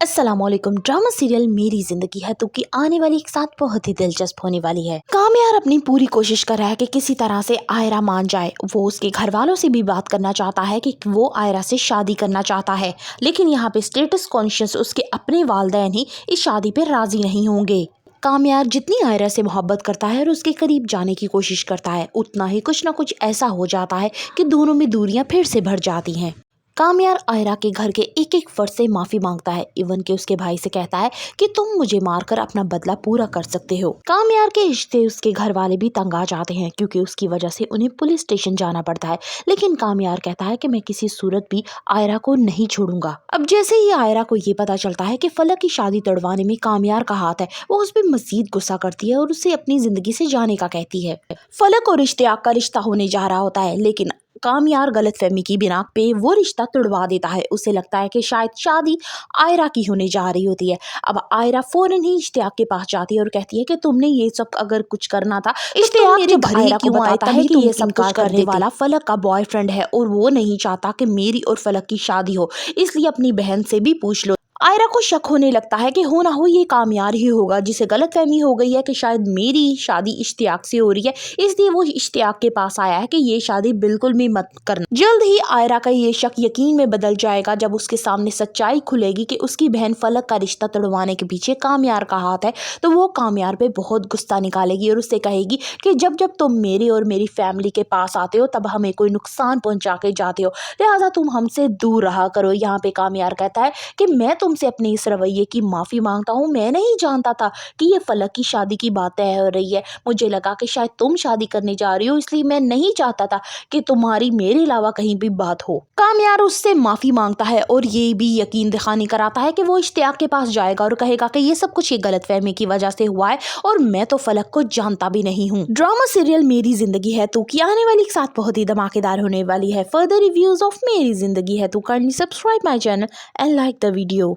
अस्सलाम वालेकुम। Drama serial मेरी जिंदगी है तो की आने वाली एक साथ बहुत ही दिलचस्प होने वाली है। कामयार अपनी पूरी कोशिश कर रहा है कि किसी तरह से आयरा मान जाए। वो उसके घर वालों से भी बात करना चाहता है कि वो आयरा से शादी करना चाहता है, लेकिन यहाँ पे स्टेटस कॉन्शियस उसके अपने वालिदैन ही इस शादी पे राजी नहीं होंगे। कामयार जितनी आयरा से मोहब्बत करता है और उसके करीब जाने की कोशिश करता है, उतना ही कुछ ना कुछ ऐसा हो जाता है कि दोनों में दूरियां फिर से बढ़ जाती हैं। कामयार आयरा के घर के एक एक फर्द से माफी मांगता है, इवन के उसके भाई से कहता है कि तुम मुझे मारकर अपना बदला पूरा कर सकते हो। कामयार के रिश्ते उसके घर वाले भी तंग आ जाते हैं क्योंकि उसकी वजह से उन्हें पुलिस स्टेशन जाना पड़ता है, लेकिन कामयार कहता है कि मैं किसी सूरत भी आयरा को नहीं छोड़ूंगा। अब जैसे ही आयरा को ये पता चलता है कि फलक की शादी तड़वाने में कामयार का हाथ है, वो उस पर मजीद गुस्सा करती है और उसे अपनी जिंदगी से जाने का कहती है। फलक और इश्तियाक का रिश्ता होने जा रहा होता है, लेकिन कामयार गलतफहमी की बिना पे वो रिश्ता तुड़वा देता है। उसे लगता है कि शायद शादी आयरा की होने जा रही होती है। अब आयरा फौरन ही इश्तियाक के पास जाती है और कहती है कि तुमने ये सब अगर कुछ करना था, इश्तियाक मेरे घर ही क्यों बताता है कि ये सब कुछ करने वाला फलक का बॉयफ्रेंड है और वो नहीं चाहता कि मेरी और फलक की शादी हो, इसलिए अपनी बहन से भी पूछ लो। आयरा को शक होने लगता है कि हो ना हो ये कामयार ही होगा, जिसे गलतफहमी हो गई है कि शायद मेरी शादी इश्तियाक से हो रही है, इसलिए वो इश्तियाक के पास आया है कि ये शादी बिल्कुल भी मत करना। जल्द ही आयरा का ये शक यकीन में बदल जाएगा जब उसके सामने सच्चाई खुलेगी कि उसकी बहन फलक का रिश्ता तोड़वाने के पीछे कामयार का हाथ है। तो वो कामयार पे बहुत गुस्सा निकालेगी और उससे कहेगी कि जब जब तुम मेरे और मेरी फैमिली के पास आते हो तब हमें कोई नुकसान पहुंचा के जाते हो, लिहाजा तुम हमसे दूर रहा करो। यहाँ पे कामयार कहता है कि मैं तुमसे अपने इस रवैये की माफी मांगता हूँ, मैं नहीं जानता था कि ये फलक की शादी की बात तय हो रही है। मुझे लगा कि शायद तुम शादी करने जा रही हो, इसलिए मैं नहीं चाहता था कि तुम्हारी मेरे अलावा कहीं भी बात हो। कामयार उससे माफी मांगता है और ये भी यकीन दिखानी कराता है कि वो इश्तियाक के पास जाएगा और कहेगा कि ये सब कुछ ये गलतफहमी की वजह से हुआ है और मैं तो फलक को जानता भी नहीं हूँ। ड्रामा सीरियल मेरी जिंदगी है तो की आने वाली एक साथ बहुत ही धमाकेदार होने वाली है। फर्दर रिव्यूज ऑफ मेरी जिंदगी है तो kindly subscribe my channel and like the video.